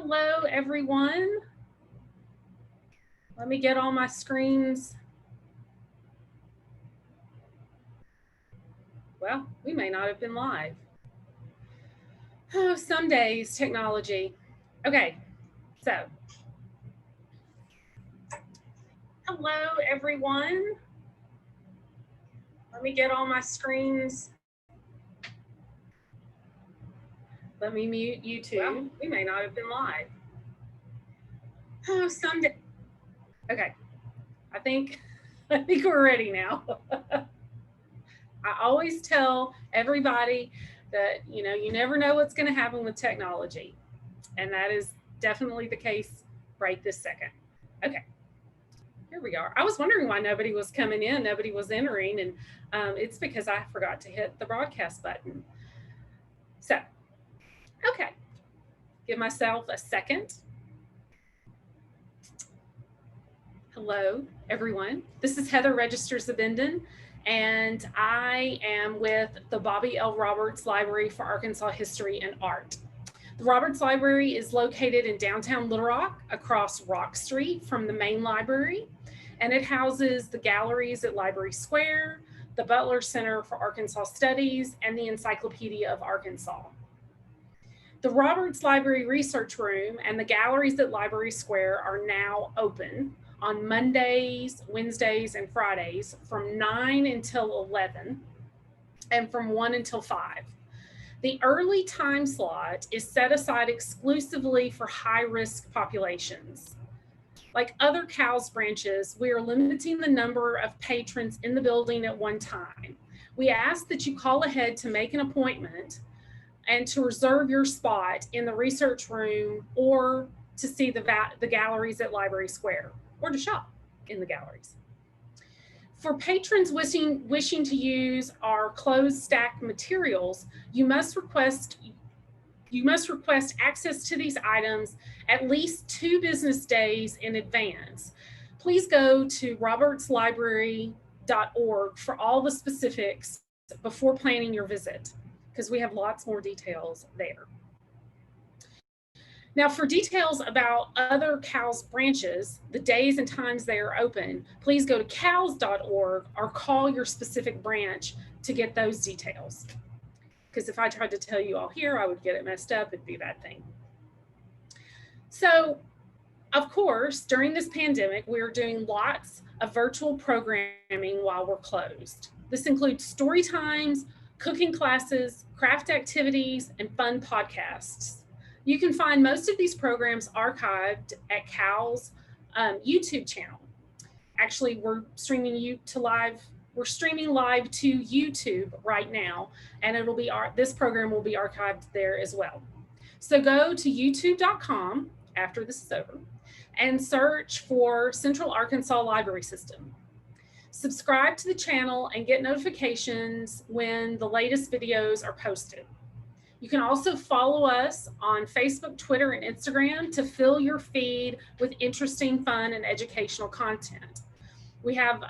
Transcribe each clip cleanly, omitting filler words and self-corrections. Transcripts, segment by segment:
Hello, everyone. Let me get all my screens. Well, we may not have been live. Oh, some days, technology. Okay, so. Hello, everyone. Let me get all my screens. Let me mute YouTube. Well, we may not have been live. Oh, someday. Okay, I think we're ready now. I always tell everybody that, you never know what's going to happen with technology. And that is definitely the case right this second. Okay, here we are. I was wondering why nobody was coming in, nobody was entering, and it's because I forgot to hit the broadcast button. So, okay, give myself a second. Hello, everyone. This is Heather Register Zabindon, and I am with the Bobby L. Roberts Library for Arkansas History and Art. The Roberts Library is located in downtown Little Rock across Rock Street from the main library, and it houses the galleries at Library Square, the Butler Center for Arkansas Studies, and the Encyclopedia of Arkansas. The Roberts Library Research Room and the galleries at Library Square are now open on Mondays, Wednesdays, and Fridays from 9 until 11 and from 1 until 5. The early time slot is set aside exclusively for high-risk populations. Like other CALS branches, we are limiting the number of patrons in the building at one time. We ask that you call ahead to make an appointment and to reserve your spot in the research room or to see the galleries at Library Square or to shop in the galleries. For patrons wishing to use our closed stack materials, you must request access to these items at least 2 business days in advance. Please go to robertslibrary.org for all the specifics before planning your visit, because we have lots more details there. Now, for details about other CALS branches, the days and times they are open, please go to cals.org or call your specific branch to get those details. Because if I tried to tell you all here, I would get it messed up. It'd be a bad thing. So, of course, during this pandemic, we are doing lots of virtual programming while we're closed. This includes story times, cooking classes, craft activities, and fun podcasts. You can find most of these programs archived at CAL's YouTube channel. Actually, we're streaming live to YouTube right now, and this program will be archived there as well. So go to youtube.com after this is over and search for Central Arkansas Library System. Subscribe to the channel and get notifications when the latest videos are posted. You can also follow us on Facebook, Twitter, and Instagram to fill your feed with interesting, fun, and educational content. We have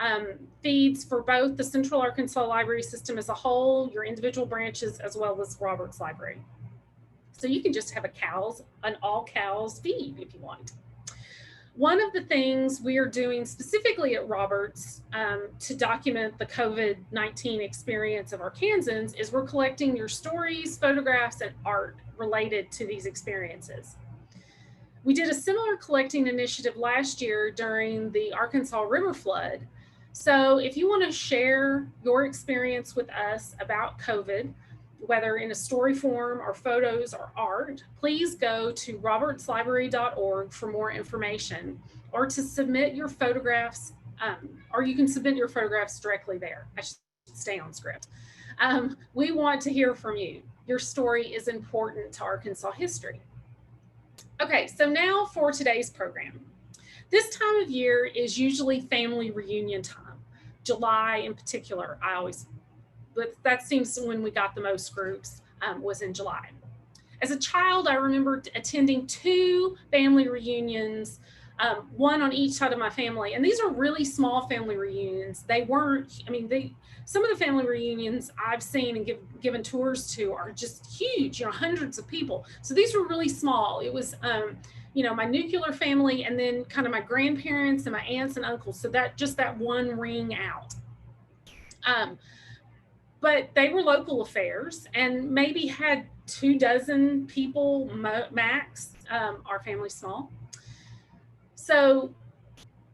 feeds for both the Central Arkansas Library System as a whole, your individual branches, as well as Roberts Library. So you can just have an all CALS feed if you want. One of the things we are doing specifically at Roberts to document the COVID-19 experience of Arkansans is we're collecting your stories, photographs, and art related to these experiences. We did a similar collecting initiative last year during the Arkansas River flood. So if you want to share your experience with us about COVID, whether in a story form or photos or art, please go to robertslibrary.org for more information, or to submit your photographs, or you can submit your photographs directly there. I should stay on script. We want to hear from you. Your story is important to Arkansas history. Okay, so now for today's program. This time of year is usually family reunion time. July in particular, but that seems when we got the most groups was in July. As a child, I remember attending 2 family reunions one on each side of my family. And these are really small family reunions. They weren't, I mean, some of the family reunions I've seen and given tours to are just huge, you know, hundreds of people. So these were really small. It was, you know, my nuclear family and then kind of my grandparents and my aunts and uncles. So that just that one ring out. But they were local affairs and maybe had 24 people max. Our family's small. So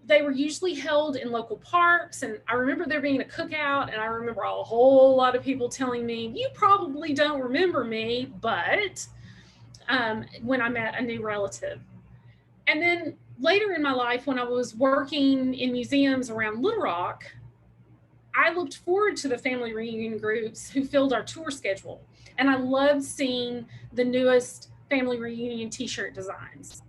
they were usually held in local parks. And I remember there being a cookout, and I remember a whole lot of people telling me, you probably don't remember me, but when I met a new relative. And then later in my life, when I was working in museums around Little Rock, I looked forward to the family reunion groups who filled our tour schedule. And I loved seeing the newest family reunion t-shirt designs.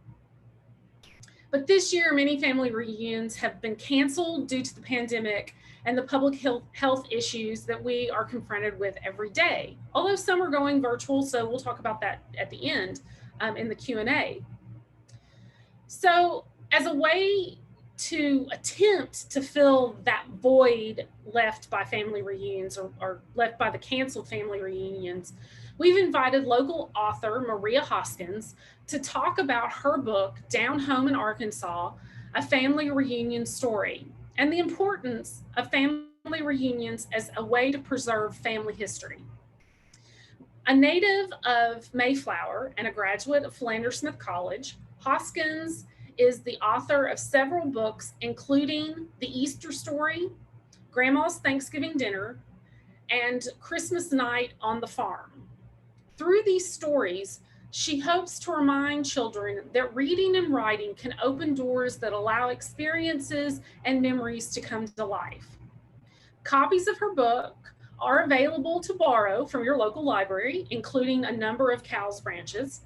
But this year, many family reunions have been canceled due to the pandemic and the public health issues that we are confronted with every day. Although some are going virtual, so we'll talk about that at the end in the Q&A. So as a way to attempt to fill that void left by family reunions or left by the canceled family reunions, we've invited local author Maria Hoskins to talk about her book, Down Home in Arkansas, A Family Reunion Story, and the importance of family reunions as a way to preserve family history. A native of Mayflower and a graduate of Philander Smith College, Hoskins is the author of several books, including The Easter Story, Grandma's Thanksgiving Dinner, and Christmas Night on the Farm. Through these stories, she hopes to remind children that reading and writing can open doors that allow experiences and memories to come to life. Copies of her book are available to borrow from your local library, including a number of CALS branches,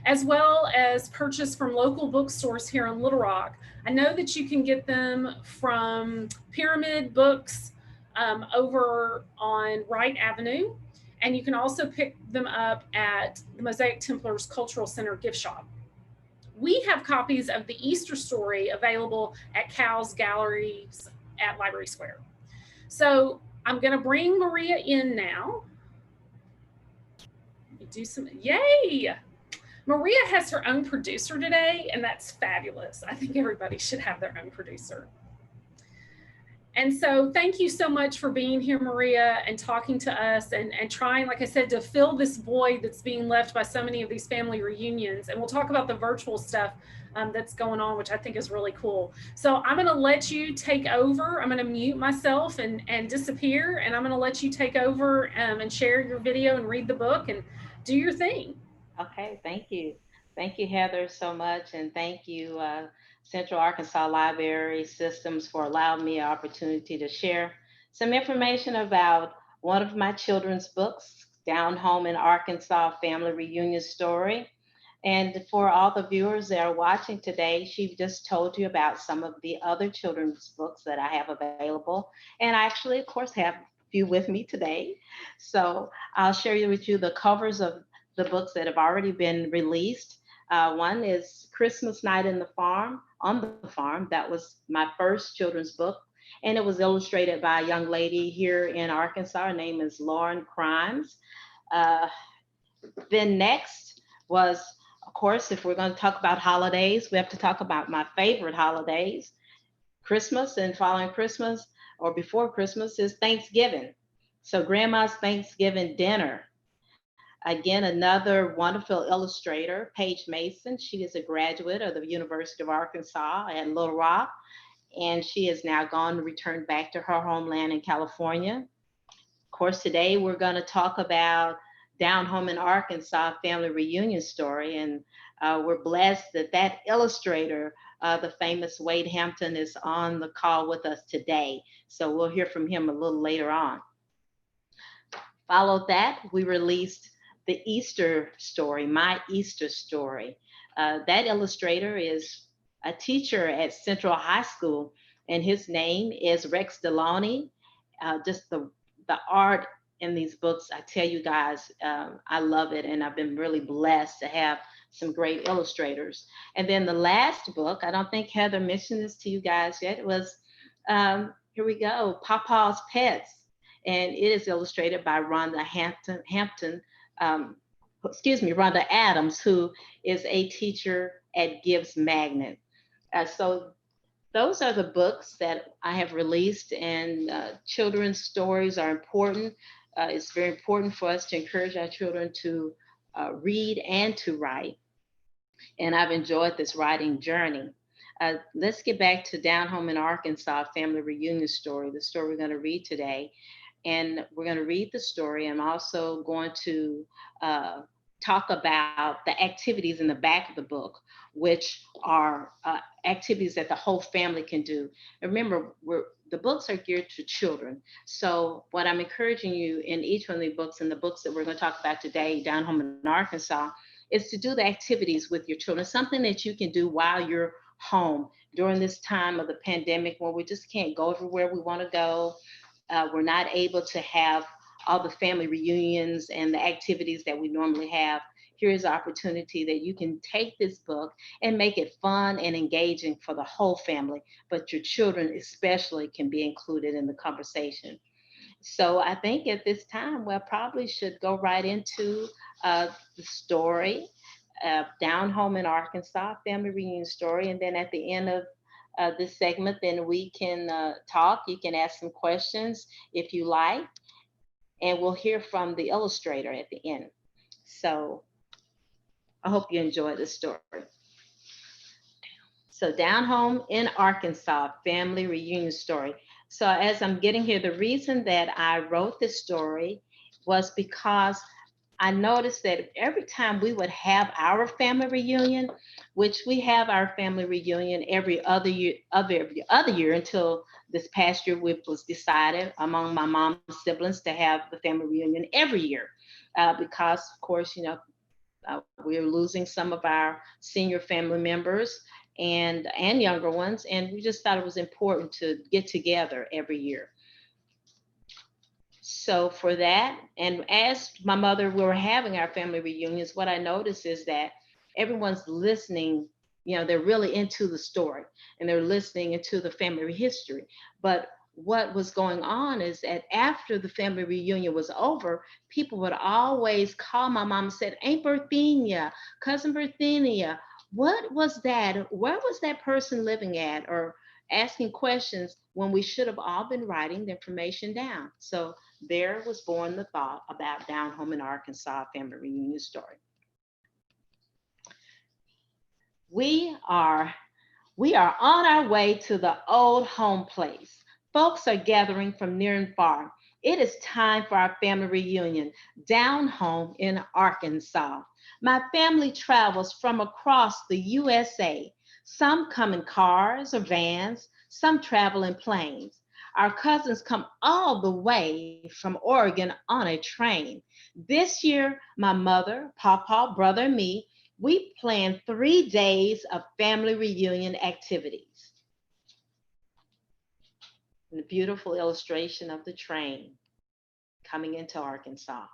as well as purchase from local bookstores here in Little Rock. I know that you can get them from Pyramid Books over on Wright Avenue, and you can also pick them up at the Mosaic Templars Cultural Center gift shop. We have copies of The Easter Story available at CALS Galleries at Library Square. So I'm gonna bring Maria in now. Let me do some, yay! Maria has her own producer today, and that's fabulous. I think everybody should have their own producer. And so thank you so much for being here, Maria, and talking to us and trying, like I said, to fill this void that's being left by so many of these family reunions. And we'll talk about the virtual stuff that's going on, which I think is really cool. So I'm gonna let you take over. I'm gonna mute myself and disappear, and I'm gonna let you take over and share your video and read the book and do your thing. Okay, thank you. Thank you, Heather, so much. And thank you, Central Arkansas Library Systems, for allowing me an opportunity to share some information about one of my children's books, Down Home in Arkansas, Family Reunion Story. And for all the viewers that are watching today, she just told you about some of the other children's books that I have available. And I actually, of course, have a few with me today. So I'll share with you the covers of the books that have already been released. One is Christmas Night on the Farm. That was my first children's book, and it was illustrated by a young lady here in Arkansas. Her name is Lauren Crimes. Then next was, of course, if we're going to talk about holidays, we have to talk about my favorite holidays. Christmas, and following Christmas or before Christmas is Thanksgiving. So Grandma's Thanksgiving Dinner. Again, another wonderful illustrator, Paige Mason. She is a graduate of the University of Arkansas at Little Rock, and she has now returned back to her homeland in California. Of course, today we're going to talk about Down Home in Arkansas, Family Reunion Story, and we're blessed that that illustrator, the famous Wade Hampton, is on the call with us today. So we'll hear from him a little later on. Followed that, we released The Easter Story, My Easter Story. That illustrator is a teacher at Central High School, and his name is Rex Deloney. Just the art in these books, I tell you guys, I love it, and I've been really blessed to have some great illustrators. And then the last book, I don't think Heather mentioned this to you guys yet, it was, here we go, Papa's Pets. And it is illustrated by Rhonda Rhonda Adams, who is a teacher at Gibbs Magnet. So those are the books that I have released, and children's stories are important. It's very important for us to encourage our children to read and to write. And I've enjoyed this writing journey. Let's get back to Down Home in Arkansas family reunion story, the story we're going to read today. And we're going to read the story. I'm also going to talk about the activities in the back of the book, which are activities that the whole family can do. And remember, the books are geared to children. So what I'm encouraging you in each one of the books, and the books that we're going to talk about today, Down Home in Arkansas, is to do the activities with your children, something that you can do while you're home during this time of the pandemic where we just can't go everywhere we want to go. We're not able to have all the family reunions and the activities that we normally have. Here is an opportunity that you can take this book and make it fun and engaging for the whole family, but your children especially can be included in the conversation. So I think at this time, we probably should go right into the story, Down Home in Arkansas, family reunion story. And then at the end of this segment, then we can talk. You can ask some questions if you like, and we'll hear from the illustrator at the end. So I hope you enjoy the story. So Down Home in Arkansas, family reunion story. So as I'm getting here, the reason that I wrote this story was because I noticed that every time we would have our family reunion, which we have our family reunion every other year until this past year, it was decided among my mom's siblings to have the family reunion every year because, of course, we're losing some of our senior family members and younger ones, and we just thought it was important to get together every year. So for that, and as my mother, we were having our family reunions, what I noticed is that everyone's listening, they're really into the story and they're listening into the family history. But what was going on is that after the family reunion was over, people would always call my mom and said, Aunt Berthenia, Cousin Berthenia, what was that? Where was that person living at? Or asking questions when we should have all been writing the information down. So there was born the thought about Down Home in Arkansas family reunion story. We are on our way to the old home place. Folks are gathering from near and far. It is time for our family reunion, Down Home in Arkansas. My family travels from across the USA. Some come in cars or vans, some travel in planes. Our cousins come all the way from Oregon on a train. This year, my mother, Papa, brother, and me, we planned 3 days of family reunion activities. And a beautiful illustration of the train coming into Arkansas.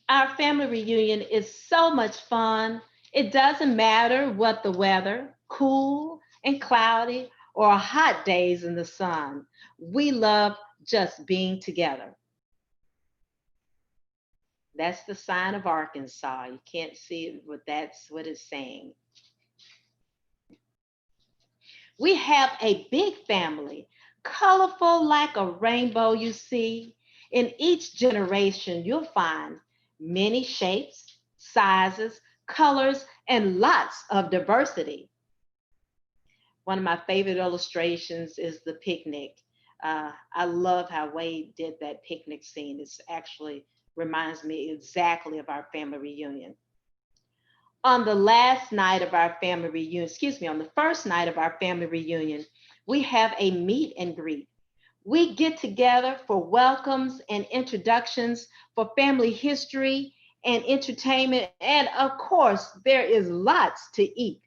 Our family reunion is so much fun. It doesn't matter what the weather, cool and cloudy, or hot days in the sun. We love just being together. That's the sign of Arkansas. You can't see it, but that's what it's saying. We have a big family, colorful like a rainbow, you see. In each generation, you'll find many shapes, sizes, colors, and lots of diversity. One of my favorite illustrations is the picnic. I love how Wade did that picnic scene. It actually reminds me exactly of our family reunion. On the last night of our family reunion, on the first night of our family reunion, we have a meet and greet. We get together for welcomes and introductions, for family history and entertainment, and of course, there is lots to eat.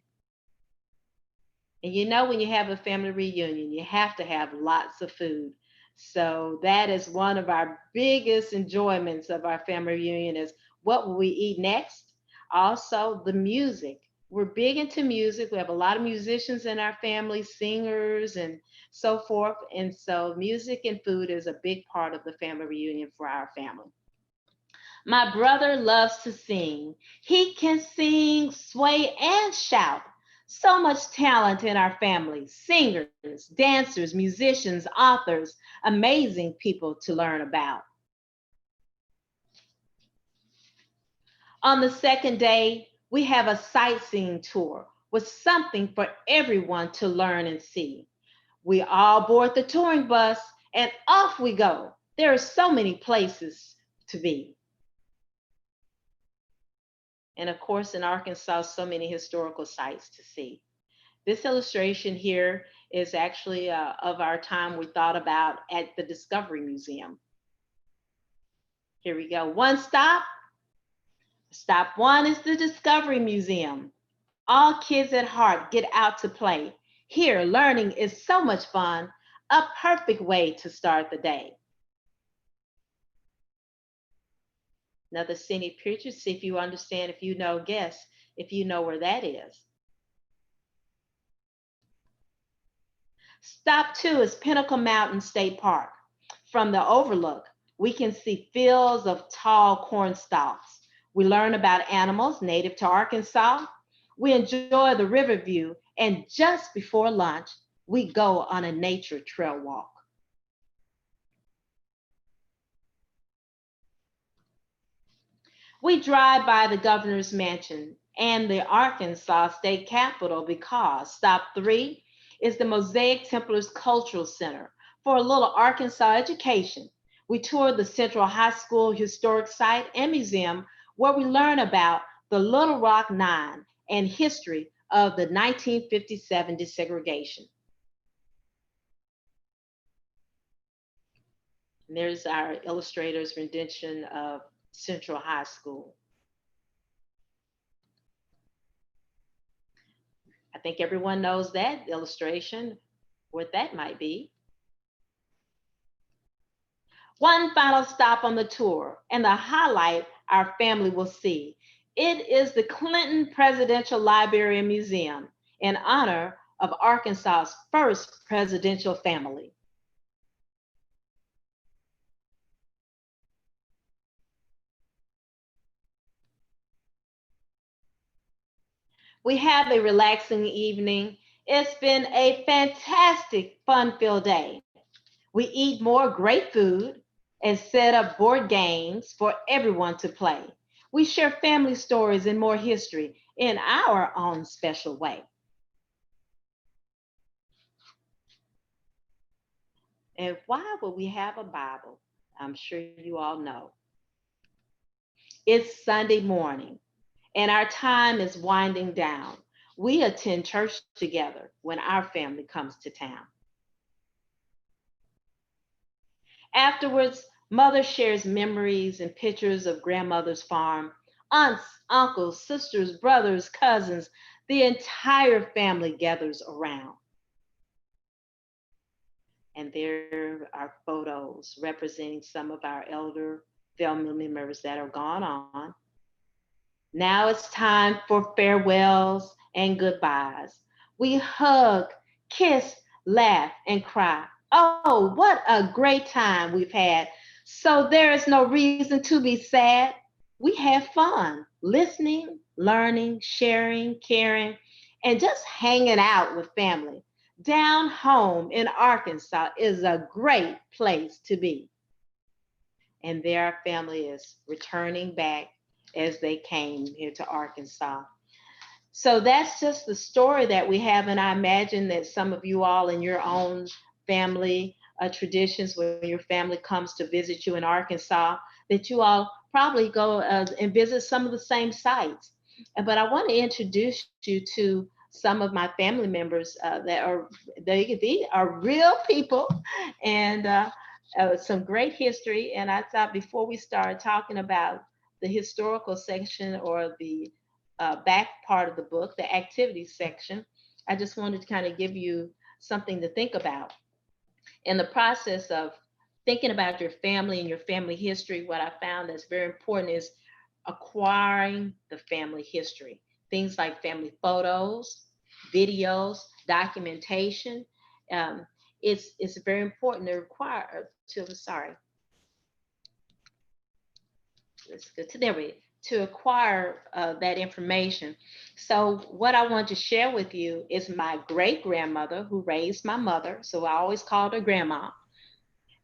And when you have a family reunion, you have to have lots of food. So that is one of our biggest enjoyments of our family reunion is what will we eat next? Also the music. We're big into music. We have a lot of musicians in our family, singers and so forth. And so music and food is a big part of the family reunion for our family. My brother loves to sing. He can sing, sway, and shout. So much talent in our family, singers, dancers, musicians, authors, amazing people to learn about. On the second day, we have a sightseeing tour with something for everyone to learn and see. We all board the touring bus and off we go. There are so many places to be. And of course, in Arkansas, so many historical sites to see. This illustration here is actually of our time we thought about at the Discovery Museum. Here we go. One stop. Stop one is the Discovery Museum. All kids at heart get out to play. Here, learning is so much fun, a perfect way to start the day. Another scenic picture, see if you understand, if you know, guess if you know where that is. Stop two is Pinnacle Mountain State Park. From the overlook, we can see fields of tall corn stalks. We learn about animals native to Arkansas. We enjoy the river view, and just before lunch, we go on a nature trail walk. We drive by the governor's mansion and the Arkansas state capitol because stop three is the Mosaic Templars Cultural Center for a little Arkansas education. We tour the Central High School historic site and museum where we learn about the Little Rock Nine and history of the 1957 desegregation. And there's our illustrator's rendition of Central High School. I think everyone knows that illustration, what that might be. One final stop on the tour and the highlight our family will see. It is the Clinton Presidential Library and Museum in honor of Arkansas's first presidential family. We have a relaxing evening. It's been a fantastic, fun-filled day. We eat more great food and set up board games for everyone to play. We share family stories and more history in our own special way. And why would we have a Bible? I'm sure you all know. It's Sunday morning, and our time is winding down. We attend church together when our family comes to town. Afterwards, mother shares memories and pictures of grandmother's farm. Aunts, uncles, sisters, brothers, cousins, the entire family gathers around. And there are photos representing some of our elder family members that are gone on. Now it's time for farewells and goodbyes. We hug, kiss, laugh, and cry. Oh, what a great time we've had. So there is no reason to be sad. We have fun listening, learning, sharing, caring, and just hanging out with family. Down home in Arkansas is a great place to be. And their family is returning back as they came here to Arkansas. So that's just the story that we have. And I imagine that some of you all in your own family traditions, when your family comes to visit you in Arkansas, that you all probably go and visit some of the same sites. But I want to introduce you to some of my family members they are real people and some great history. And I thought before we start talking about the historical section or the back part of the book, the activities section, I just wanted to kind of give you something to think about. In the process of thinking about your family and your family history, what I found that's very important is acquiring the family history. Things like family photos, videos, documentation. Um, it's very important to require to sorry. Let's go to there we to acquire that information. So what I want to share with you is my great grandmother who raised my mother. So I always called her grandma.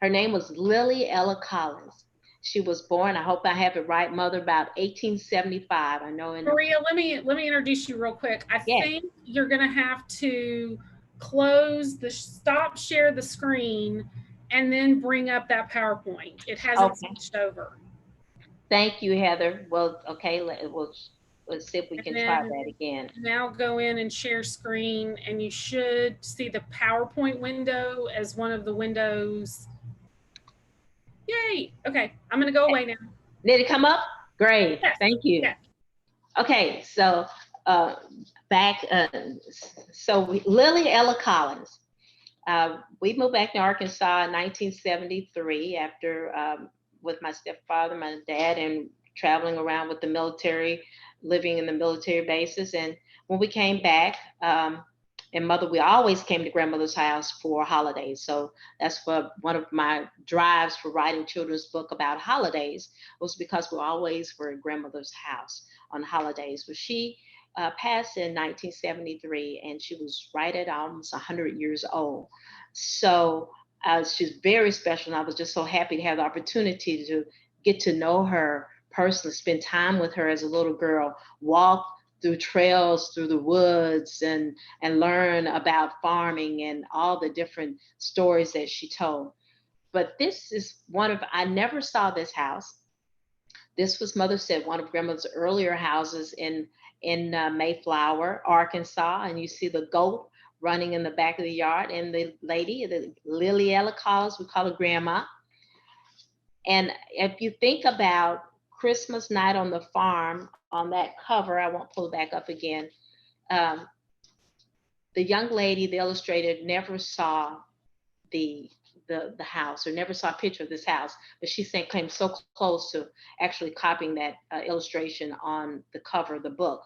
Her name was Lily Ella Collins. She was born, I hope I have it right, mother, about 1875. I know in Maria, let me introduce you real quick. I yes. think you're gonna have to stop share the screen and then bring up that PowerPoint. It hasn't Okay. switched over. Thank you, Heather. Well, okay, let's see if we And can try then that again. now go in and share screen, and you should see the PowerPoint window as one of the windows. Yay! Okay, I'm gonna go away now. Did it come up? Great. Yes, Thank you. yes. Okay, so uh, back, Lily Ella Collins. We moved back to Arkansas in 1973 after with my stepfather, my dad, and traveling around with the military, living in the military bases. And when we came back, and mother, we always came to grandmother's house for holidays. So that's what one of my drives for writing children's book about holidays was because we always were at grandmother's house on holidays. But she passed in 1973, and she was right at almost 100 years old. So she's very special, and I was just so happy to have the opportunity to get to know her personally, spend time with her as a little girl, walk through trails through the woods, and learn about farming and all the different stories that she told. But this is I never saw this house. This was, mother said, one of grandmother's earlier houses in Mayflower, Arkansas, and you see the goat running in the back of the yard, and the lady, the Lily Ella Collins, we call her grandma. And if you think about Christmas night on the farm, on that cover, I won't pull it back up again. Um, the young lady, the illustrator, never saw the the house or never saw a picture of this house, but she came so close to actually copying that illustration on the cover of the book.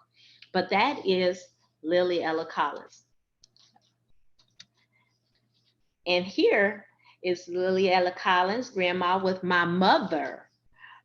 But that is Lily Ella Collins. And here is Lily Ella Collins, grandma, with my mother.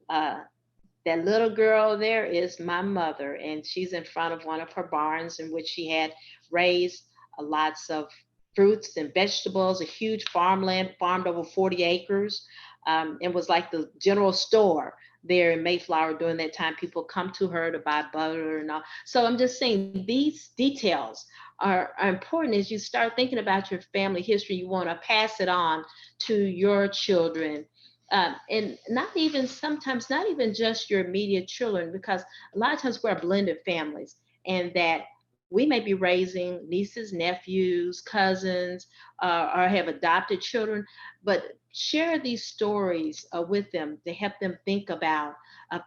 That little girl there is my mother, and she's in front of one of her barns in which she had raised lots of fruits and vegetables, a huge farmland, farmed over 40 acres, and was like the general store there in Mayflower during that time. People come to her to buy butter and all. So I'm just saying these details are important as you start thinking about your family history. You want to pass it on to your children. And not even sometimes, not even just your immediate children, because a lot of times we're blended families, and that we may be raising nieces, nephews, cousins, or have adopted children, but share these stories with them to help them think about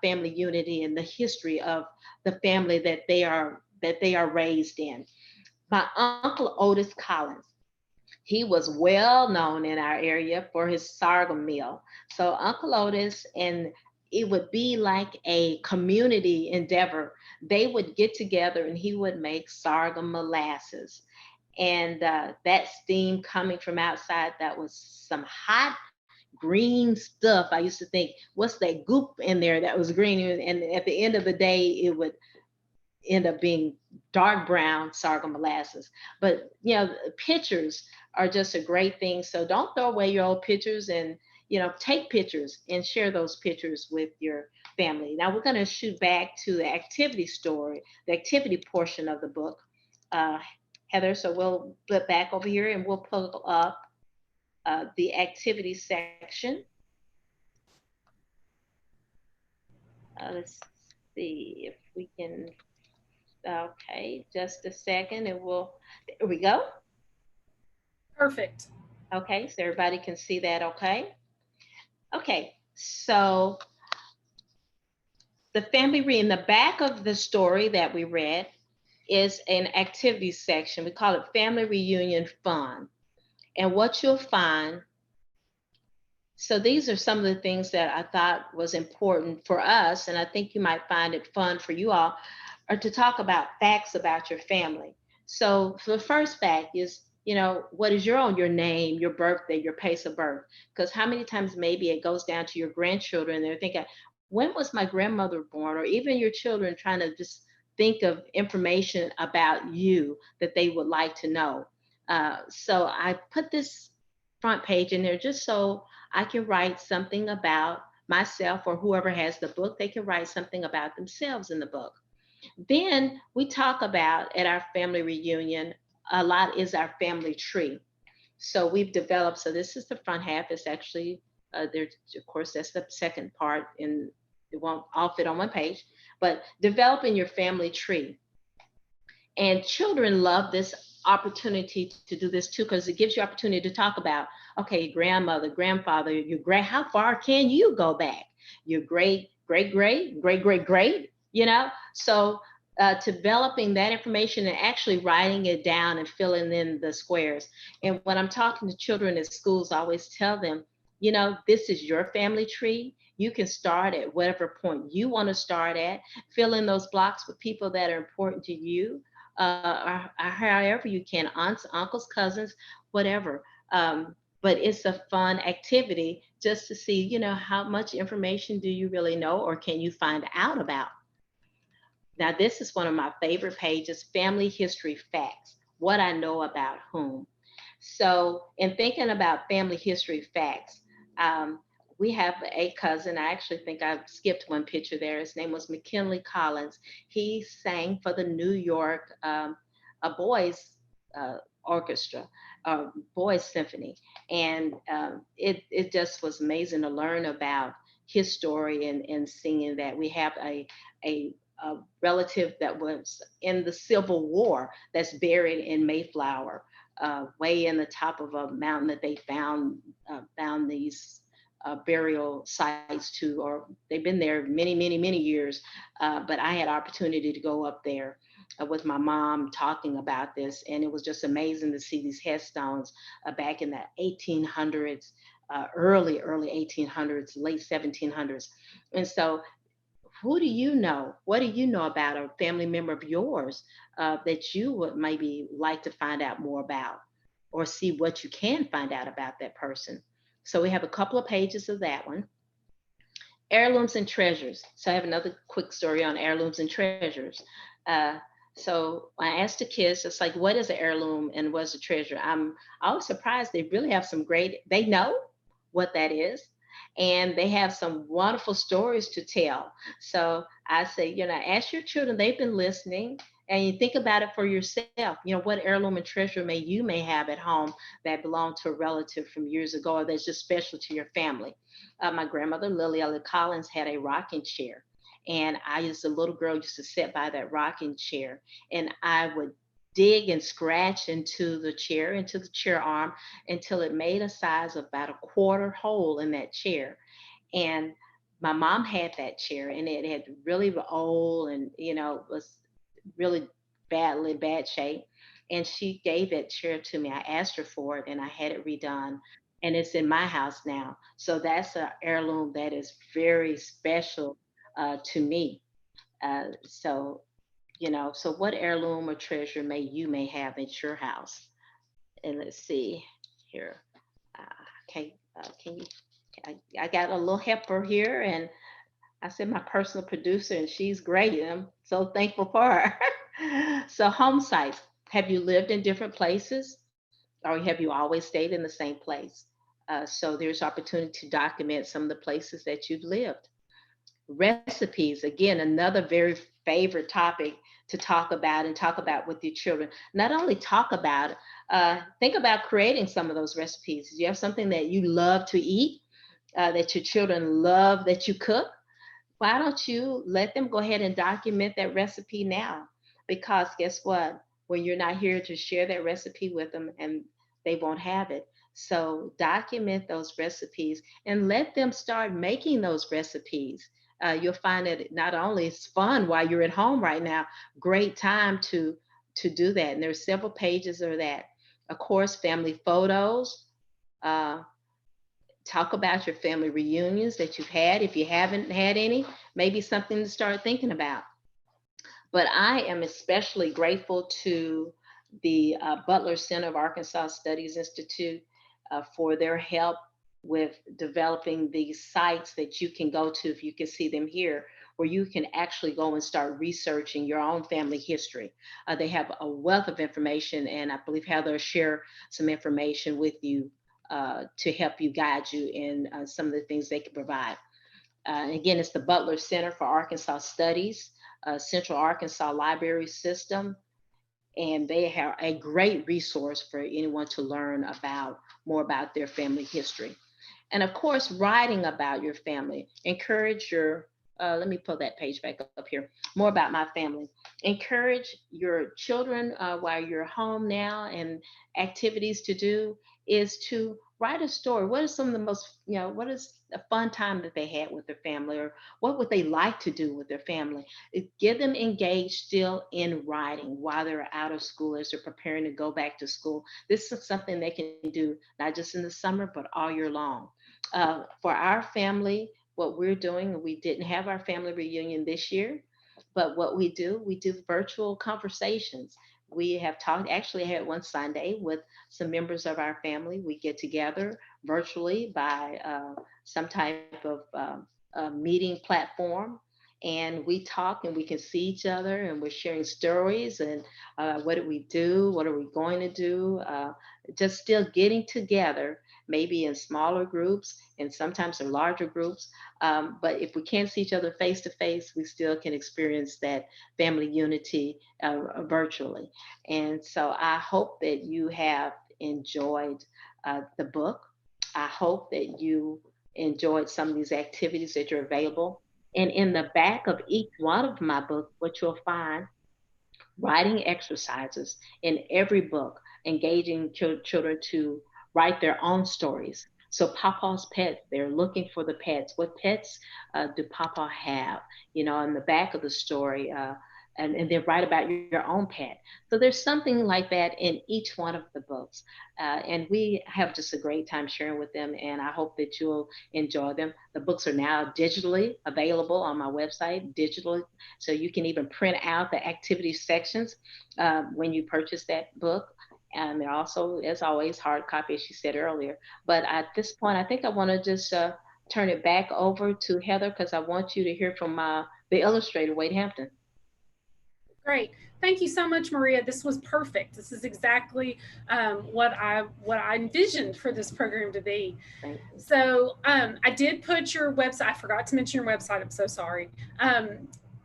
family unity and the history of the family that they are raised in. My uncle Otis Collins, he was well known in our area for his sorghum mill. So Uncle Otis, and it would be like a community endeavor. They would get together and he would make sorghum molasses. And that steam coming from outside, that was some hot green stuff. I used to think, what's that goop in there that was green? And at the end of the day, it would end up being dark brown sorghum molasses. But pictures are just a great thing. So don't throw away your old pictures, and take pictures and share those pictures with your family. Now we're going to shoot back to the activity story, the activity portion of the book, Heather. So we'll flip back over here and we'll pull up the activity section. Let's see if we can. Okay, just a second, and there we go. Perfect. Okay, so everybody can see that, okay? Okay, so the family in the back of the story that we read is an activity section. We call it Family Reunion Fun. And what you'll find So these are some of the things that I thought was important for us, and I think you might find it fun for you all, or to talk about facts about your family. So the first fact is, what is your name, your birthday, your place of birth? Because how many times maybe it goes down to your grandchildren, they're thinking, when was my grandmother born? Or even your children trying to just think of information about you that they would like to know. So I put this front page in there just so I can write something about myself, or whoever has the book, they can write something about themselves in the book. Then we talk about at our family reunion, a lot is our family tree. So we've developed, so this is the front half. It's actually, there, of course, that's the second part, and it won't all fit on one page, but developing your family tree. And children love this opportunity to do this too, because it gives you opportunity to talk about, okay, grandmother, grandfather, your great, how far can you go back? Your great, great, great, great, great, great, So developing that information and actually writing it down and filling in the squares. And when I'm talking to children at schools, I always tell them, this is your family tree. You can start at whatever point you want to start at. Fill in those blocks with people that are important to you, or however you can, aunts, uncles, cousins, whatever. But it's a fun activity just to see, how much information do you really know, or can you find out about? Now, this is one of my favorite pages, family history facts, what I know about whom. So, in thinking about family history facts, um, we have a cousin. I actually think I skipped one picture there. His name was McKinley Collins. He sang for the New York a boys orchestra, boys symphony, and it just was amazing to learn about his story and singing that. We have a relative that was in the Civil War that's buried in Mayflower, way in the top of a mountain that they found these burial sites to, or they've been there many, many, many years. But I had opportunity to go up there with my mom talking about this, and it was just amazing to see these headstones back in the 1800s, early 1800s, late 1700s. And so who do you know? What do you know about a family member of yours that you would maybe like to find out more about, or see what you can find out about that person? So we have a couple of pages of that one. Heirlooms and treasures. So I have another quick story on heirlooms and treasures. Uh, so I asked the kids, it's like, what is an heirloom and what's a treasure? I was surprised they really have some great, they know what that is. And they have some wonderful stories to tell. So I say, ask your children, they've been listening, and you think about it for yourself. What heirloom and treasure you may have at home that belonged to a relative from years ago, or that's just special to your family. My grandmother, Lily Elliott Collins, had a rocking chair. And I, as a little girl, used to sit by that rocking chair, and I would dig and scratch into the chair, into the chair arm, until it made a size of about a quarter hole in that chair. And my mom had that chair, and it had really old, and was really badly bad shape. And she gave that chair to me. I asked her for it, and I had it redone, and it's in my house now. So that's an heirloom that is very special to me. So what heirloom or treasure may have at your house? And let's see here. Uh, okay, can you? I got a little helper here, and I said my personal producer, and she's great. And I'm so thankful for her. So home sites. Have you lived in different places, or have you always stayed in the same place? So there's opportunity to document some of the places that you've lived. Recipes, again, another very favorite topic to talk about, and talk about with your children. Not only talk about it, think about creating some of those recipes. Do you have something that you love to eat, that your children love that you cook? Why don't you let them go ahead and document that recipe now? Because guess what? When you're not here to share that recipe with them, and they won't have it. So document those recipes and let them start making those recipes. You'll find that not only it's fun while you're at home right now, great time to do that. And there's several pages of that. Of course, family photos. Uh, talk about your family reunions that you've had. If you haven't had any, maybe something to start thinking about. But I am especially grateful to the Butler Center of Arkansas Studies Institute for their help with developing these sites that you can go to, if you can see them here, where you can actually go and start researching your own family history. They have a wealth of information, and I believe Heather will share some information with you to help you guide you in some of the things they can provide. Again, it's the Butler Center for Arkansas Studies, Central Arkansas Library System, and they have a great resource for anyone to learn about more about their family history. And of course, writing about your family. Encourage your, let me pull that page back up here, more about my family. Encourage your children while you're home now, and activities to do is to write a story. What is some of the most, what is a fun time that they had with their family, or what would they like to do with their family? Get them engaged still in writing while they're out of school, as they're preparing to go back to school. This is something they can do not just in the summer, but all year long. For our family, what we're doing, we didn't have our family reunion this year, but what we do virtual conversations. We have talked, actually had one Sunday with some members of our family. We get together virtually by some type of meeting platform, and we talk and we can see each other, and we're sharing stories and what did we do, what are we going to do, just still getting together, maybe in smaller groups and sometimes in larger groups. But if we can't see each other face to face, we still can experience that family unity virtually. And so I hope that you have enjoyed the book. I hope that you enjoyed some of these activities that are available. And in the back of each one of my books, what you'll find, writing exercises in every book, engaging children to write their own stories. So Papa's pets, they're looking for the pets. What pets do Papa have? In the back of the story, and then write about your own pet. So there's something like that in each one of the books. And we have just a great time sharing with them, and I hope that you'll enjoy them. The books are now digitally available on my website, digitally, so you can even print out the activity sections when you purchase that book. And they're also, as always, hard copy, as you said earlier. But at this point, I think I want to just turn it back over to Heather, because I want you to hear from the illustrator, Wade Hampton. Great. Thank you so much, Maria. This was perfect. This is exactly what I envisioned for this program to be. So I did put your website. I forgot to mention your website. I'm so sorry.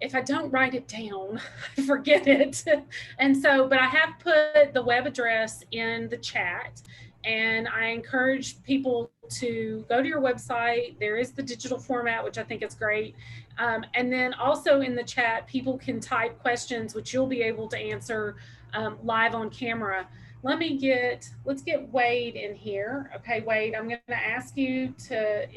If I don't write it down, I forget it. And so, but I have put the web address in the chat, and I encourage people to go to your website. There is the digital format, which I think is great. And then also in the chat, people can type questions, which you'll be able to answer live on camera. Let's get Wade in here. Okay, Wade, I'm going to ask you to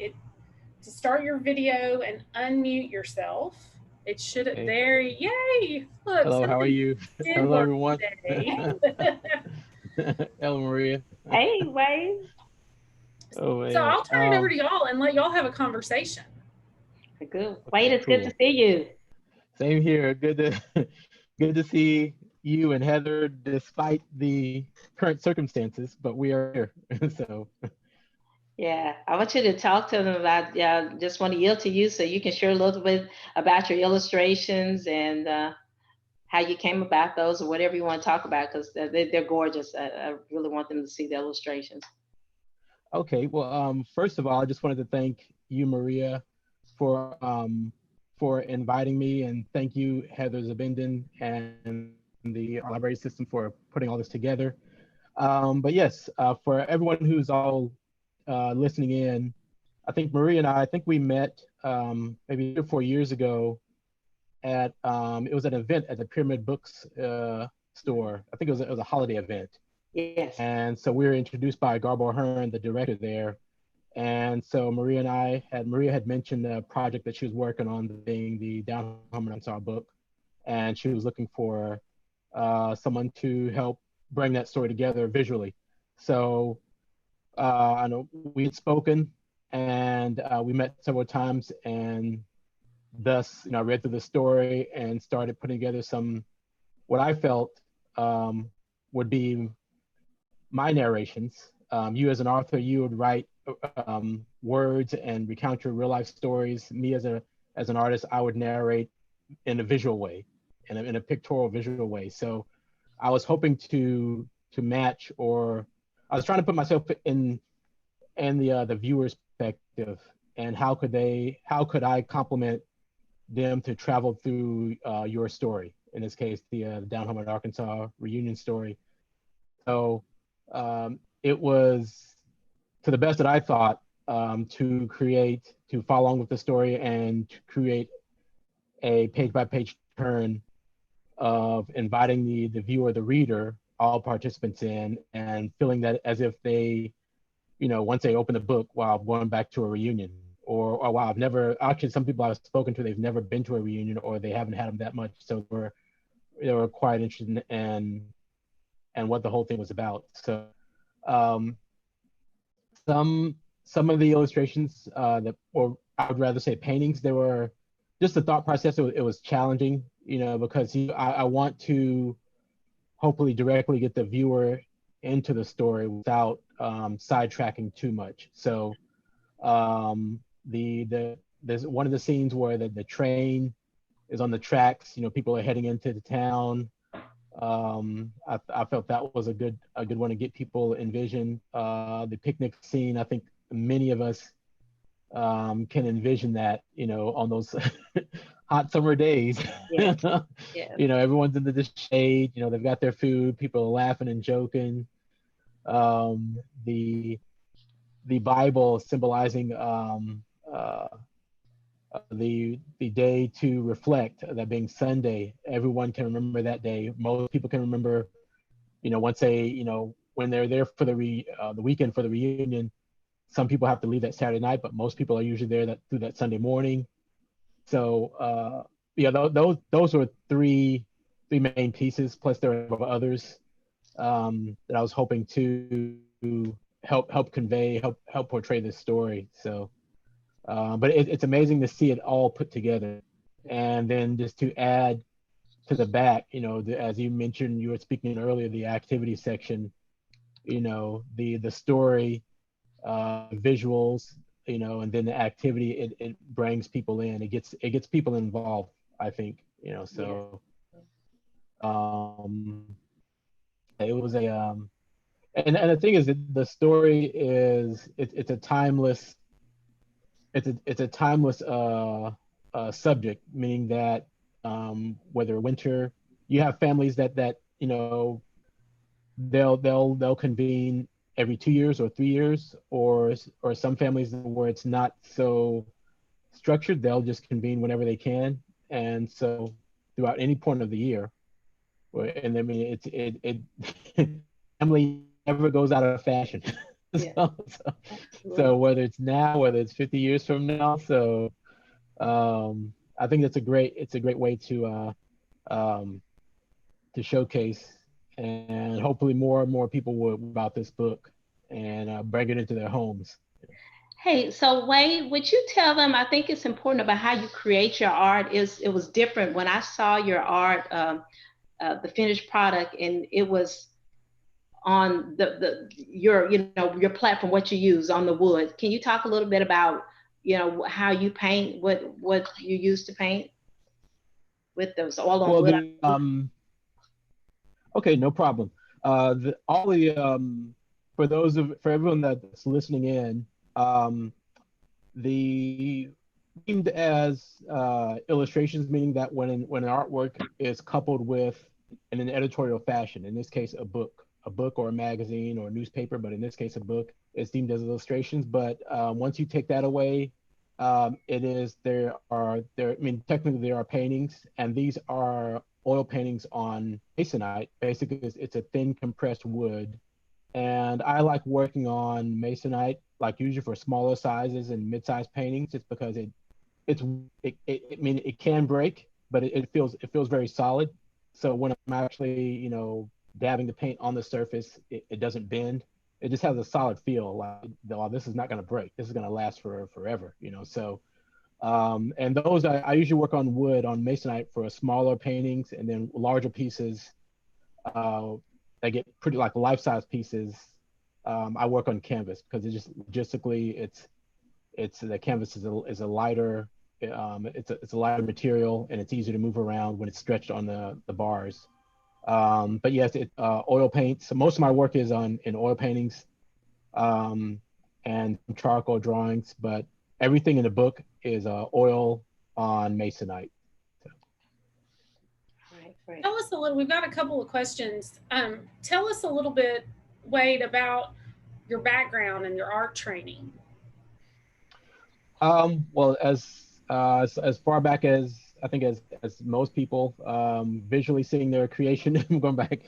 start your video and unmute yourself. It should, okay. There, yay! Look, hello, how are you? Hello, everyone. Hello, Maria. Hey, Wade. Oh, man. So I'll turn it over to y'all and let y'all have a conversation. Good. Wade, it's good to see you. Same here. Good to see you and Heather, despite the current circumstances, but we are here. So. Yeah, I want you to talk to them about, just want to yield to you so you can share a little bit about your illustrations and how you came about those, or whatever you want to talk about, because they're gorgeous. I really want them to see the illustrations. Okay, well, first of all, I just wanted to thank you, Maria, for inviting me, and thank you, Heather Zabindin and the library system for putting all this together. But yes, for everyone who's all listening in, I think Maria and I think we met maybe 3 or 4 years ago at it was an event at the Pyramid Books store. I think it was a holiday event. Yes. And so we were introduced by Garbo Hearn, the director there. And so Maria had mentioned a project that she was working on, being the Down Home in Arkansas book, and she was looking for someone to help bring that story together visually. So I know we had spoken, and we met several times, and thus, I read through the story and started putting together some, what I felt would be my narrations. You as an author, you would write words and recount your real life stories. Me as an artist, I would narrate in a visual way, in a pictorial visual way. So I was hoping to match, or I was trying to put myself in the viewer's perspective, and how could I complement them to travel through your story, in this case the Down Home in Arkansas reunion story. So it was, to the best that I thought, to follow along with the story and to create a page by page turn of inviting the viewer, the reader, all participants in, and feeling that as if they, once they open the book, while going back to a reunion, or wow, I've never, actually some people I've spoken to, they've never been to a reunion, or they haven't had them that much, so they were quite interested in what the whole thing was about. So some of the illustrations or I would rather say paintings, they were just the thought process. It was challenging, because I want to hopefully directly get the viewer into the story without sidetracking too much. So there's one of the scenes where the train is on the tracks. People are heading into the town. I felt that was a good one to get people envision. The picnic scene, I think many of us can envision that, on those hot summer days. Yeah. Yeah. Everyone's in the shade, they've got their food, people are laughing and joking. The Bible symbolizing the day to reflect, that being Sunday. Everyone can remember that day. Most people can remember, once they, when they're there for the weekend for the reunion. Some people have to leave that Saturday night, but most people are usually there through that Sunday morning. So those were three main pieces. Plus there are others that I was hoping to help convey, help portray this story. So, but it's amazing to see it all put together, and then just to add to the back, as you mentioned, you were speaking earlier, the activity section, the story, visuals, and then the activity, it brings people in. It gets people involved, I think, so it was and the thing is that the story is, it's a timeless subject, meaning that whether winter, you have families that they'll convene every 2 years or 3 years, or some families where it's not so structured, they'll just convene whenever they can. And so throughout any point of the year, and I mean, it family never goes out of fashion. Yeah. So whether it's now, whether it's 50 years from now, so I think it's a great way to showcase, and hopefully more and more people will about this book and bring it into their homes. Hey, so Wade, would you tell them, I think it's important about how you create your art. It was different when I saw your art, the finished product, and it was on your platform, what you use on the wood. Can you talk a little bit about, how you paint, what you use to paint with those all on wood? Okay, no problem. For everyone that's listening in, the themed as illustrations, meaning that when an artwork is coupled with in an editorial fashion, in this case a book or a magazine or a newspaper, but in this case a book, is themed as illustrations. But once you take that away, technically there are paintings, and these are oil paintings on masonite. Basically, it's a thin compressed wood, and I like working on masonite, like usually for smaller sizes and mid-sized paintings, just because it can break, but it feels very solid. So when I'm actually dabbing the paint on the surface, it doesn't bend. it just has a solid feel. Like, oh, this is not going to break. This is going to last for forever. So and those I usually work on wood on masonite for smaller paintings, and then larger pieces that get pretty like life-size pieces. I work on canvas because it's just logistically it's the canvas is a lighter it's a lighter material, and it's easier to move around when it's stretched on the bars. But yes, oil paints. So most of my work is in oil paintings and charcoal drawings, but everything in the book is oil on masonite. So. Right, great. Tell us a little, we've got a couple of questions. Tell us a little bit, Wade, about your background and your art training. Well, as far back as I think as most people, visually seeing their creation, going back,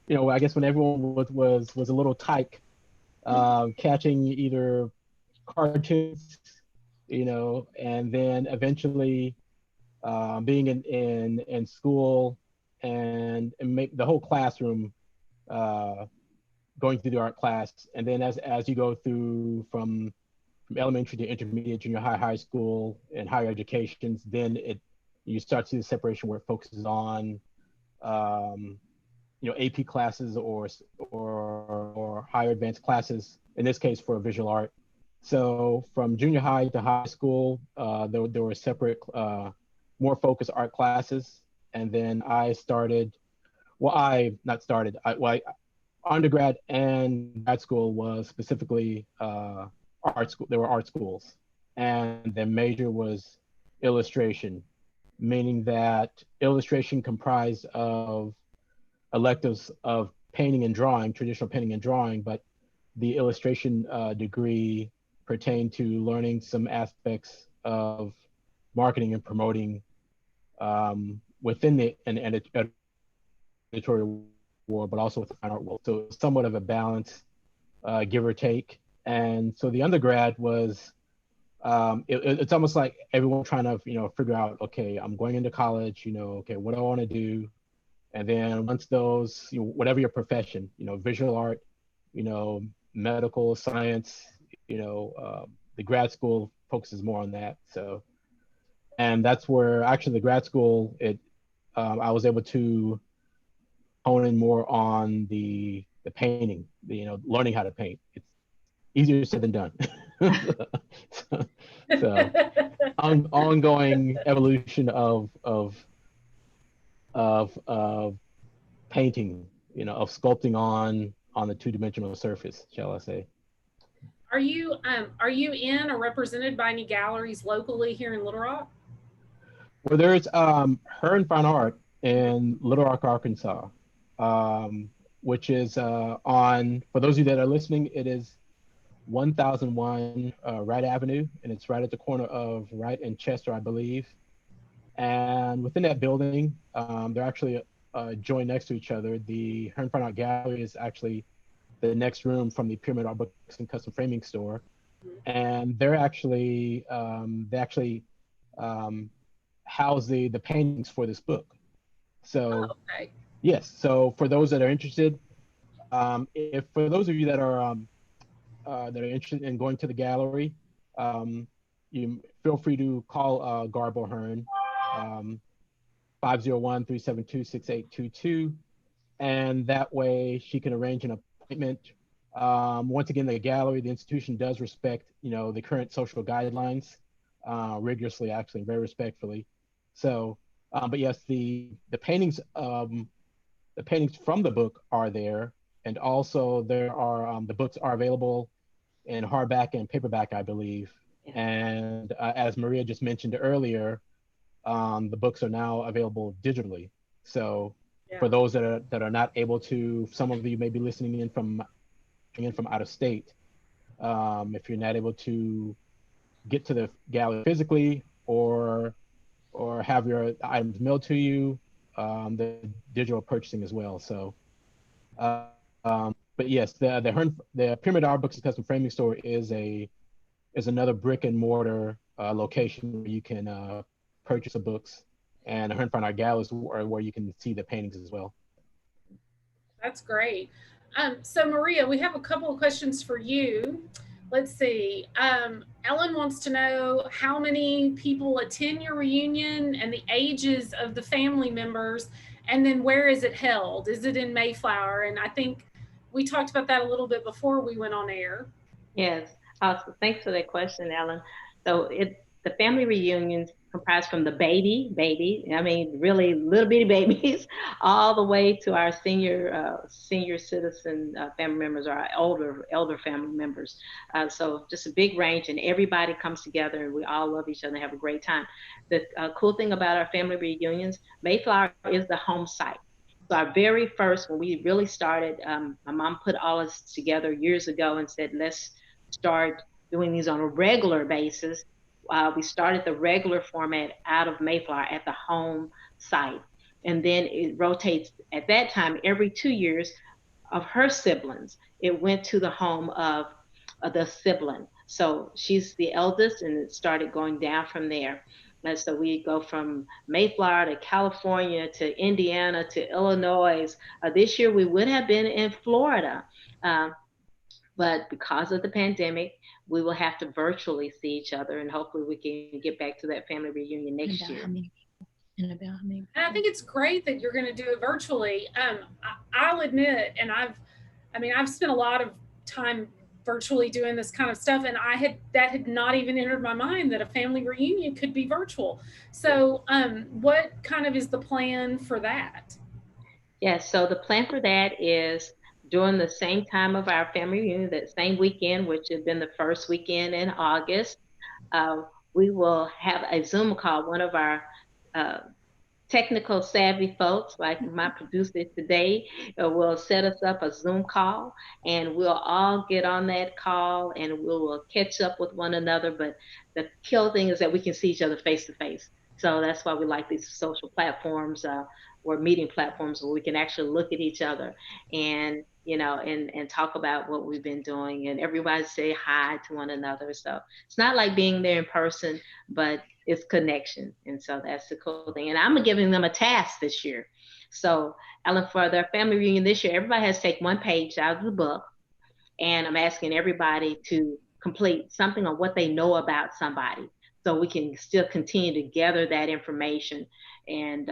I guess when everyone was a little tyke, catching either cartoons, and then eventually being in school and make the whole classroom going through the art class, and then as you go through from elementary to intermediate, junior high, high school, and higher educations, then you start to see the separation where it focuses on AP classes or higher advanced classes, in this case for visual art. So from junior high to high school, there were separate, more focused art classes. And then I started, undergrad and grad school was specifically art school. There were art schools. And the major was illustration, meaning that illustration comprised of electives of painting and drawing, traditional painting and drawing, but the illustration degree pertained to learning some aspects of marketing and promoting within the editorial world, but also with the fine art world. So somewhat of a balance, give or take. And so the undergrad was, it's almost like everyone trying to, figure out, okay, I'm going into college, okay, what do I want to do? And then once those, whatever your profession, visual art, medical science, the grad school focuses more on that. So, and that's where actually the grad school, I was able to hone in more on the painting, learning how to paint. It's easier said than done. so ongoing evolution of painting, of sculpting on the two-dimensional surface, shall I say. Are you in or represented by any galleries locally here in Little Rock? Well, there's Her and Fine Art in Little Rock, Arkansas, which is for those of you that are listening, it is 1001 Wright Avenue, and it's right at the corner of Wright and Chester, I believe. And within that building, they're actually joined next to each other. The Her and Fine Art Gallery is actually the next room from the Pyramid Art Books and Custom Framing Store, and they actually house the paintings for this book. So okay. Yes, so for those that are interested, if for those of you that are interested in going to the gallery, you feel free to call Garbo Hearn, 501-372-6822, and that way she can arrange an appointment. Once again, the gallery, the institution does respect, the current social guidelines rigorously, actually, very respectfully. So, but yes, the paintings from the book are there, and also there are the books are available in hardback and paperback, I believe. Yeah. And as Maria just mentioned earlier, the books are now available digitally. So yeah. For those that are not able to, some of you may be listening in from out of state. If you're not able to get to the gallery physically or have your items mailed to you, the digital purchasing as well. So, but yes, the Pyramid Art Books and Custom Framing Store is another brick and mortar location where you can purchase the books, and the Her and Fine Art Gallery is where you can see the paintings as well. That's great. So Maria, we have a couple of questions for you. Let's see. Ellen wants to know how many people attend your reunion and the ages of the family members, and then where is it held? Is it in Mayflower? And I think we talked about that a little bit before we went on air. Yes, awesome. Thanks for that question, Ellen. So the family reunions comprise from the baby, I mean, really little bitty babies, all the way to our senior citizen family members, or our elder family members. So just a big range, and everybody comes together, and we all love each other and have a great time. The cool thing about our family reunions, Mayflower is the home site. So our very first, when we really started, my mom put all us together years ago and said, let's start doing these on a regular basis. We started the regular format out of Mayflower at the home site. And then it rotates at that time every 2 years of her siblings. It went to the home of the sibling. So she's the eldest, and it started going down from there. And so we go from Mayflower to California to Indiana to Illinois. This year we would have been in Florida. Um, but because of the pandemic, we will have to virtually see each other, and hopefully we can get back to that family reunion next year. And I think it's great that you're going to do it virtually. I'll admit, and I've spent a lot of time virtually doing this kind of stuff, and that had not even entered my mind that a family reunion could be virtual. So, what kind of is the plan for that? Yes, so the plan for that is during the same time of our family reunion, that same weekend, which had been the first weekend in August, uh, we will have a Zoom call. One of our uh, technical savvy folks, like my producer today, will set us up a Zoom call, and we'll all get on that call, and we will catch up with one another. But the kill thing is that we can see each other face to face. So that's why we like these social platforms, or meeting platforms, where we can actually look at each other and and talk about what we've been doing, and everybody say hi to one another. So it's not like being there in person, but it's connection. And so that's the cool thing. And I'm giving them a task this year. So Ellen, for their family reunion this year, everybody has to take one page out of the book, and I'm asking everybody to complete something on what they know about somebody, so we can still continue to gather that information. And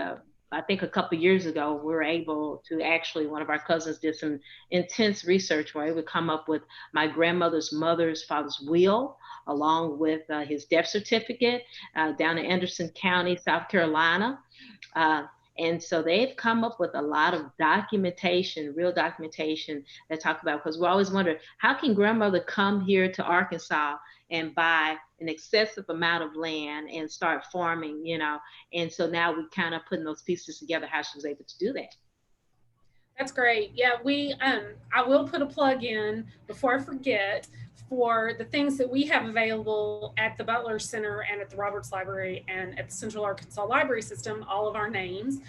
I think a couple of years ago, we were able to actually, one of our cousins did some intense research where he would come up with my grandmother's mother's father's will, along with his death certificate, down in Anderson County, South Carolina. Uh, and so they've come up with a lot of documentation, real documentation, that talk about, because we always wonder, how can grandmother come here to Arkansas and buy an excessive amount of land and start farming, And so now we kind of putting those pieces together, how she was able to do that. That's great. Yeah, I will put a plug in before I forget for the things that we have available at the Butler Center and at the Roberts Library and at the Central Arkansas Library System, all of our names.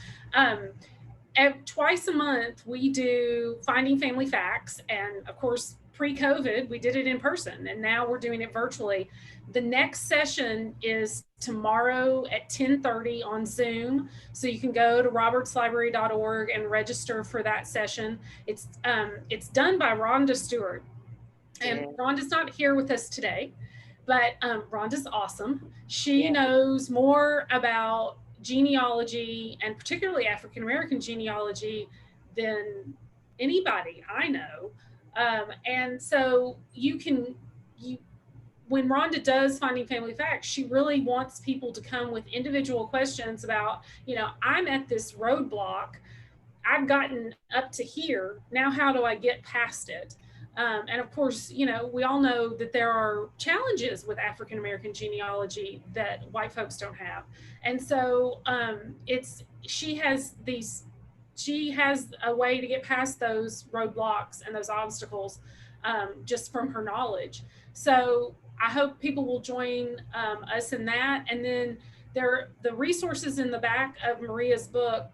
Twice a month, we do Finding Family Facts. And of course, pre-COVID, we did it in person, and now we're doing it virtually. The next session is tomorrow at 10:30 on Zoom. So you can go to robertslibrary.org and register for that session. It's done by Rhonda Stewart. And Rhonda's not here with us today, but Rhonda's awesome. She knows more about genealogy, and particularly African American genealogy, than anybody I know. And so when Rhonda does Finding Family Facts, she really wants people to come with individual questions about, I'm at this roadblock. I've gotten up to here. Now, how do I get past it? And of course, we all know that there are challenges with African American genealogy that white folks don't have. And so she has a way to get past those roadblocks and those obstacles, just from her knowledge. So I hope people will join us in that. And then the resources in the back of Maria's book,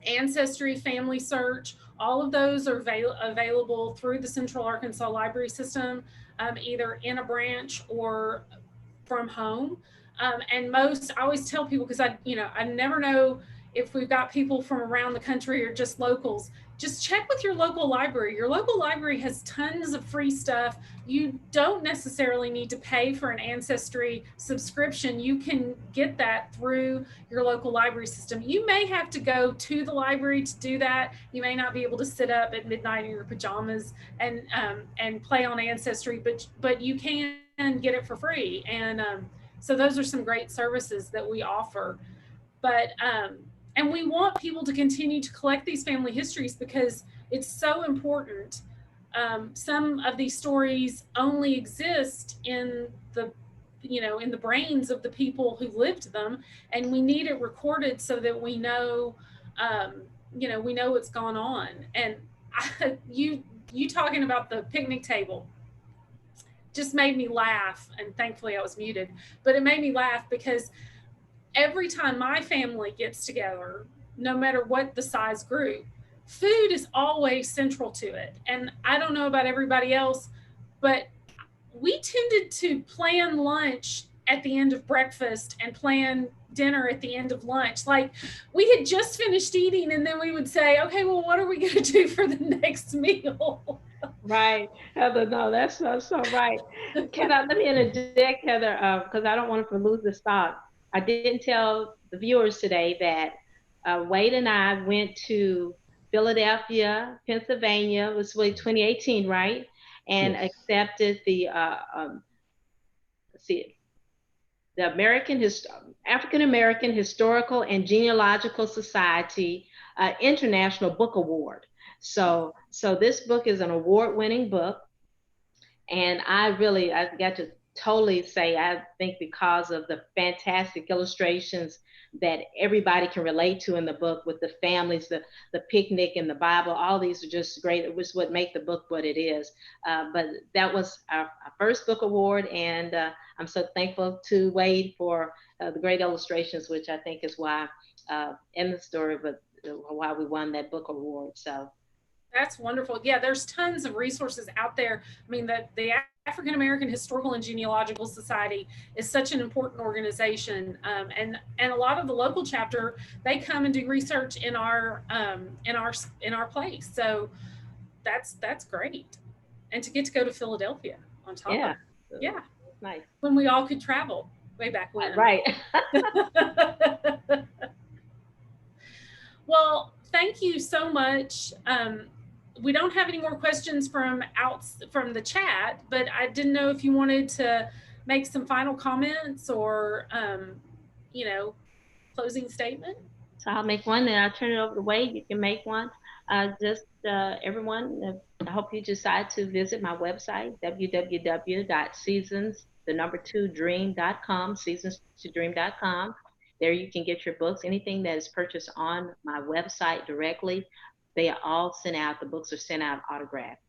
Ancestry, Family Search, all of those are available through the Central Arkansas Library System, either in a branch or from home. And I always tell people, because I never know if we've got people from around the country or just locals, just check with your local library. Your local library has tons of free stuff. You don't necessarily need to pay for an Ancestry subscription. You can get that through your local library system. You may have to go to the library to do that. You may not be able to sit up at midnight in your pajamas and play on Ancestry, but you can get it for free. And so those are some great services that we offer. But and we want people to continue to collect these family histories because it's so important. Some of these stories only exist in the in the brains of the people who lived them, and we need it recorded so that we know we know what's gone on. And you talking about the picnic table just made me laugh, and thankfully I was muted, but it made me laugh because every time my family gets together, no matter what the size group, food is always central to it. And I don't know about everybody else, but we tended to plan lunch at the end of breakfast and plan dinner at the end of lunch. Like we had just finished eating and then we would say, okay, well, what are we going to do for the next meal? Right, Heather. No, that's so right. Let me interject, Heather, because I don't want to lose this thought. I didn't tell the viewers today that Wade and I went to Philadelphia, Pennsylvania. It was really 2018, right? And Yes. accepted the let's see, the African American Historical and Genealogical Society International Book Award. So this book is an award-winning book, and I got to totally say, I think because of the fantastic illustrations that everybody can relate to in the book with the families, the picnic and the Bible, all these are just great. It was what make the book what it is. But that was our first book award, and I'm so thankful to Wade for the great illustrations, which I think is why in the story, but why we won that book award. So. That's wonderful. Yeah, there's tons of resources out there. I mean, the African American Historical and Genealogical Society is such an important organization, and a lot of the local chapter, they come and do research in our place. So that's great, and to get to go to Philadelphia on top of yeah, nice when we all could travel way back when. Right. Well, thank you so much. We don't have any more questions from the chat, but I didn't know if you wanted to make some final comments or, closing statement. So I'll make one, and I'll turn it over to Wade. You can make one. Everyone, I hope you decide to visit my website, www.seasons2dream.com, seasons2dream.com. There you can get your books. Anything that is purchased on my website directly, they are all sent out. The books are sent out autographed.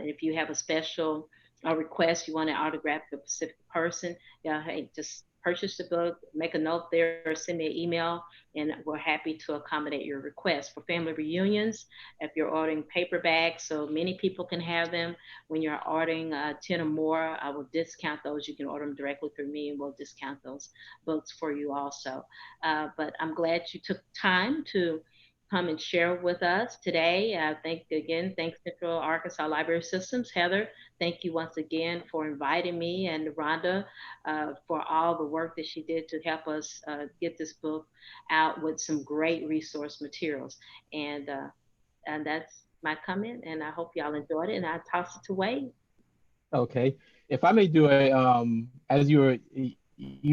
If you have a special request, you want to autograph a specific person, hey, just purchase the book, make a note there, or send me an email, and we're happy to accommodate your request. For family reunions, if you're ordering paperbacks, so many people can have them, when you're ordering 10 or more, I will discount those. You can order them directly through me, and we'll discount those books for you also. But I'm glad you took time to come and share with us today. Thanks Central Arkansas Library Systems. Heather, thank you once again for inviting me, and Rhonda for all the work that she did to help us get this book out with some great resource materials. And that's my comment, and I hope y'all enjoyed it, and I'll toss it to Wade. Okay. If I may do as you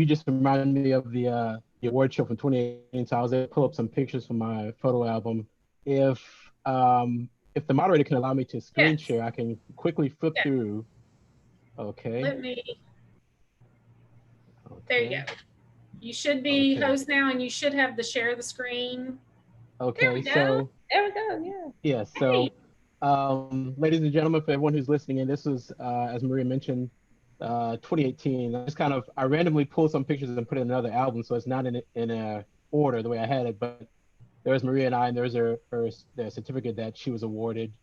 just reminded me of the award show from 2018, so I was able to pull up some pictures from my photo album. If the moderator can allow me to screen share, I can quickly flip through. Okay. Let me. Okay. There you go. You should be host now, and you should have the share the screen. Okay. There we go. So there we go. Yeah. Yeah. So, ladies and gentlemen, for everyone who's listening in, this was, as Maria mentioned, 2018. I randomly pulled some pictures and put in another album, so it's not in a order the way I had it. But there's Maria and I, and there's her certificate that she was awarded,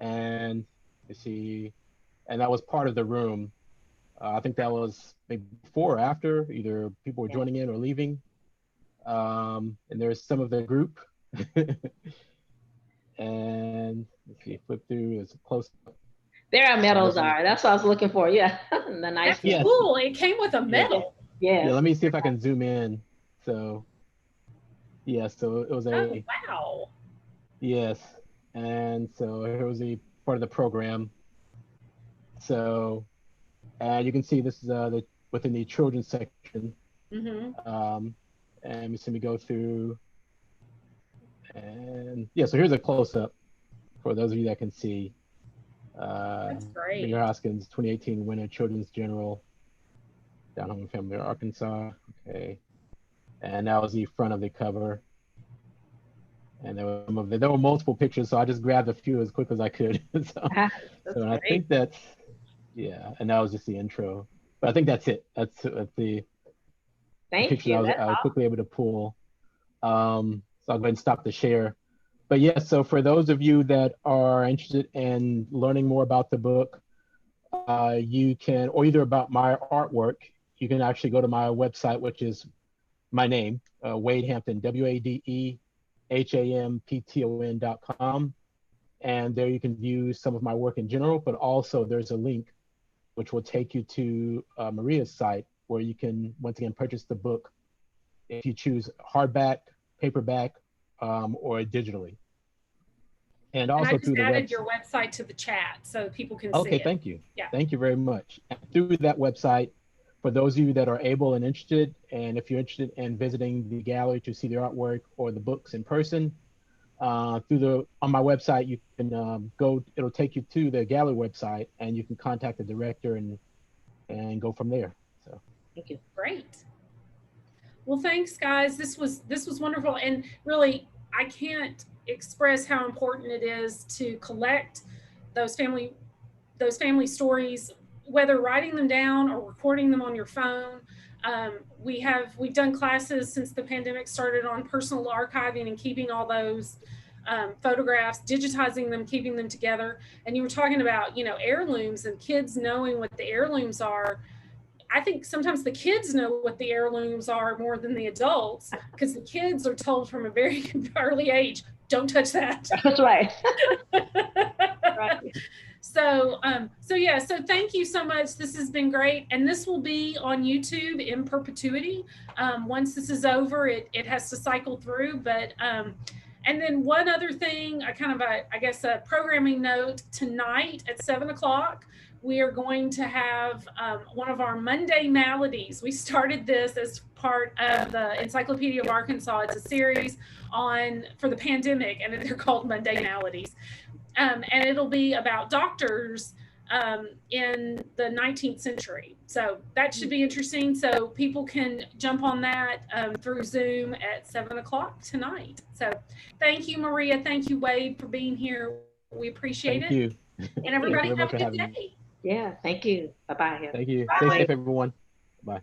and let's see, and that was part of the room. I think that was maybe before or after, either people were joining in or leaving. And there's some of the group. And let's see, flip through, it's close. There our medals are. That's what I was looking for. Yeah, the nice. That's cool. It came with a medal. Yeah. Yeah, let me see if I can zoom in. So, yeah, so it was a. Oh, wow. Yes, and so here was a part of the program. So, and you can see this is within the children's section. And let me go through. And yeah, so here's a close-up for those of you that can see. That's great. Mayor Hoskins 2018 winner Children's General, Down Home Family Arkansas. Okay, and that was the front of the cover. And there were multiple pictures, so I just grabbed a few as quick as I could. So I think that's, yeah, and that was just the intro. But I think that's it. That's the picture I was quickly able to pull. So I'll go ahead and stop the share. But yes, so for those of you that are interested in learning more about the book, you can, or either about my artwork, you can actually go to my website, which is my name, Wade Hampton, WadeHampton.com. And there you can view some of my work in general, but also there's a link which will take you to Maria's site where you can, once again, purchase the book if you choose hardback, paperback, or digitally. And also through the website. I just added your website to the chat so people can see it. Okay, thank you. Yeah. Thank you very much. And through that website, for those of you that are able and interested, and if you're interested in visiting the gallery to see the artwork or the books in person, on my website, you can go, it'll take you to the gallery website and you can contact the director and go from there. So thank you. Great. Well, thanks guys. This was wonderful. And really, I can't express how important it is to collect those family stories, whether writing them down or recording them on your phone. We've done classes since the pandemic started on personal archiving and keeping all those photographs, digitizing them, keeping them together. And you were talking about, heirlooms and kids knowing what the heirlooms are. I think sometimes the kids know what the heirlooms are more than the adults, because the kids are told from a very early age, don't touch that. That's right. Right. So thank you so much. This has been great. And this will be on YouTube in perpetuity. Once this is over, it has to cycle through. But, and then one other thing, a programming note, tonight at 7:00, we are going to have one of our Monday Maladies. We started this as part of the Encyclopedia of Arkansas. It's a series for the pandemic, and they're called Monday Maladies. And it'll be about doctors in the 19th century. So that should be interesting. So people can jump on that through Zoom at 7:00 tonight. So thank you, Maria. Thank you, Wade, for being here. We appreciate it. Thank you. And everybody have a good day. Yeah, thank you. Bye-bye. Thank you. Bye. Stay safe, everyone. Bye.